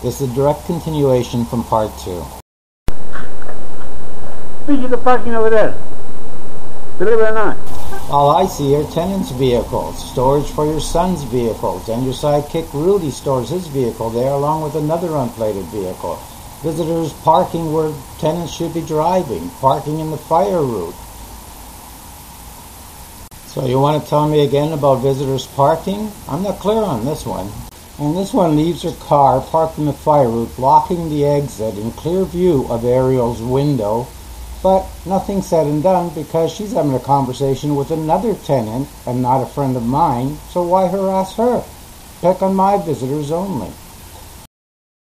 This is a direct continuation from part 2. Speaking of the parking over there, believe it or not. All I see are tenants' vehicles, storage for your son's vehicles, and your sidekick Rudy stores his vehicle there along with another unplated vehicle. Visitors parking where tenants should be driving, parking in the fire route. So you want to tell me again about visitors parking? I'm not clear on this one. And this one leaves her car parked in the fire route, blocking the exit in clear view of Ariel's window. But nothing said and done because she's having a conversation with another tenant and not a friend of mine, so why harass her? Pick on my visitors only.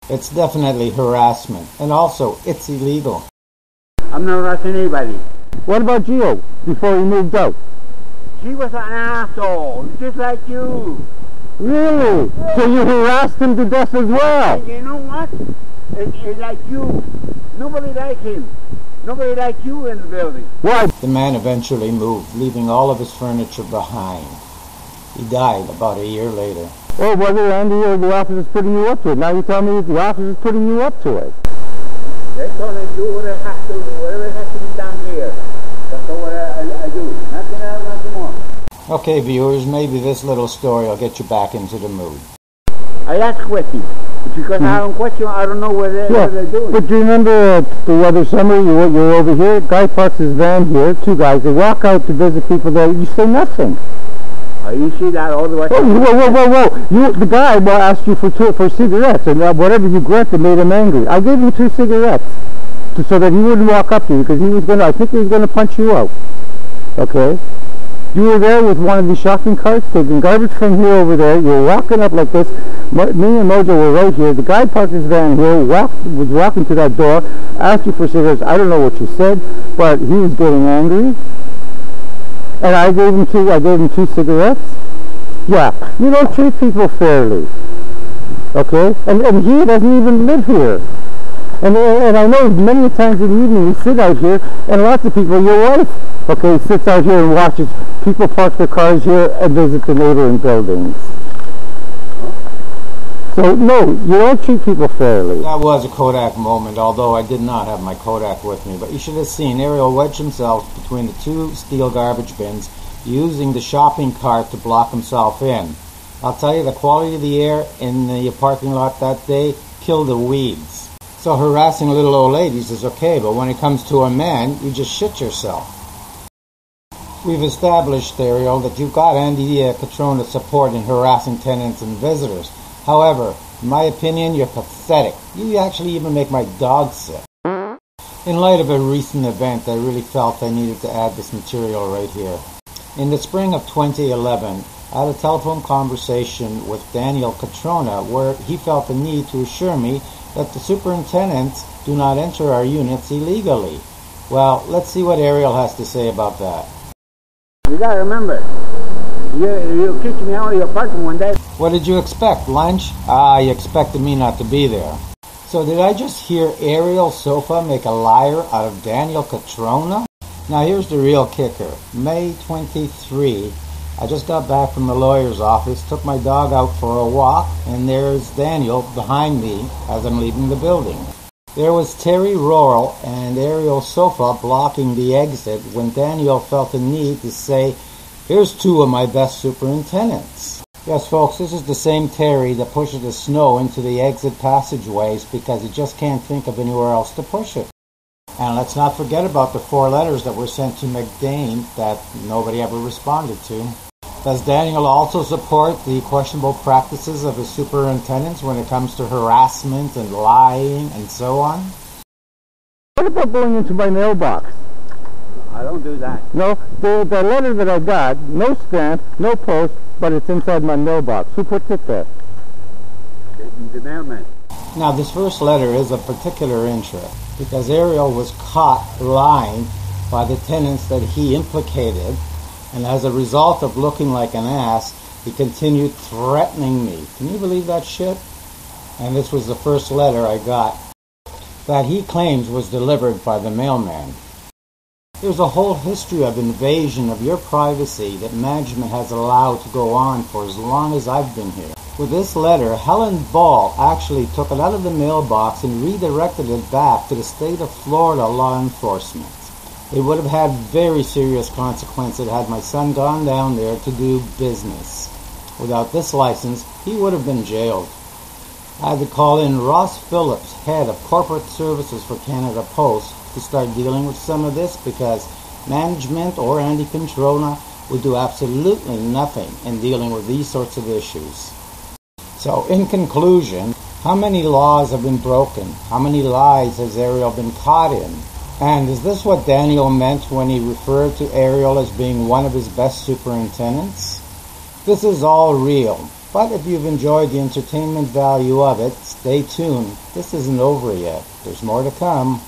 It's definitely harassment, and also it's illegal. I'm not harassing anybody. What about Gio before he moved out? She was an asshole, just like you. Really? Yeah. So you harassed him to death as well? And you know what? It's like you. Nobody liked him. Nobody liked you in the building. Why? The man eventually moved, leaving all of his furniture behind. He died about a year later. Oh, whether Andy or the office is putting you up to it. Now you tell me the office is putting you up to it. They told me to do what it has to, whatever it has to be done here. That's what I do. Nothing else, nothing more. Okay, viewers, maybe this little story will get you back into the mood. I asked questions. Because I don't question, I don't know what they're doing. But do you remember the other summer you're over here, guy parks his van here, two guys, they walk out to visit people there, you say nothing. Oh, you see that all the way? Whoa. The guy asked you for cigarettes, and whatever you granted made him angry. I gave him 2 cigarettes so that he wouldn't walk up to you, because I think he was going to punch you out. Okay? You were there with one of these shopping carts, taking garbage from here over there. You were walking up like this. Me and Mojo were right here. The guy parked his van here, was walking to that door, asked you for cigarettes. I don't know what you said, but he was getting angry. And I gave him 2 cigarettes. Yeah, you don't treat people fairly. Okay? And he doesn't even live here. And I know many times in the evening we sit out here, and lots of people, your wife, okay, sits out here and watches people park their cars here and visit the neighboring buildings. So, no, you don't treat people fairly. That was a Kodak moment, although I did not have my Kodak with me. But you should have seen Ariel wedge himself between the 2 steel garbage bins, using the shopping cart to block himself in. I'll tell you, the quality of the air in the parking lot that day killed the weeds. So harassing little old ladies is okay, but when it comes to a man, you just shit yourself. We've established, Ariel, that you've got Andy Cutrona's support in harassing tenants and visitors. However, in my opinion, you're pathetic. You actually even make my dog sick. In light of a recent event, I really felt I needed to add this material right here. In the spring of 2011, I had a telephone conversation with Daniel Cutrona where he felt the need to assure me that the superintendents do not enter our units illegally. Well, let's see what Ariel has to say about that. You gotta remember, you kicked me out of your apartment one day. What did you expect, lunch? You expected me not to be there. So did I just hear Ariel Sosa make a liar out of Daniel Cutrona? Now here's the real kicker. May 23, I just got back from the lawyer's office, took my dog out for a walk, and there's Daniel behind me as I'm leaving the building. There was Terry Roral and Ariel Sosa blocking the exit when Daniel felt the need to say, "Here's 2 of my best superintendents." Yes, folks, this is the same Terry that pushes the snow into the exit passageways because he just can't think of anywhere else to push it. And let's not forget about the 4 letters that were sent to Macdane that nobody ever responded to. Does Daniel also support the questionable practices of his superintendents when it comes to harassment and lying and so on? What about going into my mailbox? I don't do that. No, the letter that I got, no stamp, no post, but it's inside my mailbox. Who puts it there? The mailman. Now, this first letter is of particular interest because Ariel was caught lying by the tenants that he implicated, and as a result of looking like an ass, he continued threatening me. Can you believe that shit? And this was the first letter I got that he claims was delivered by the mailman. There's a whole history of invasion of your privacy that management has allowed to go on for as long as I've been here. With this letter, Helen Ball actually took it out of the mailbox and redirected it back to the state of Florida law enforcement. It would have had very serious consequences had my son gone down there to do business. Without this license, he would have been jailed. I had to call in Ross Phillips, head of corporate services for Canada Post, to start dealing with some of this because management or Andy Cutrona would do absolutely nothing in dealing with these sorts of issues. So in conclusion, how many laws have been broken? How many lies has Ariel been caught in? And is this what Daniel meant when he referred to Ariel as being one of his best superintendents? This is all real, but if you've enjoyed the entertainment value of it, stay tuned. This isn't over yet. There's more to come.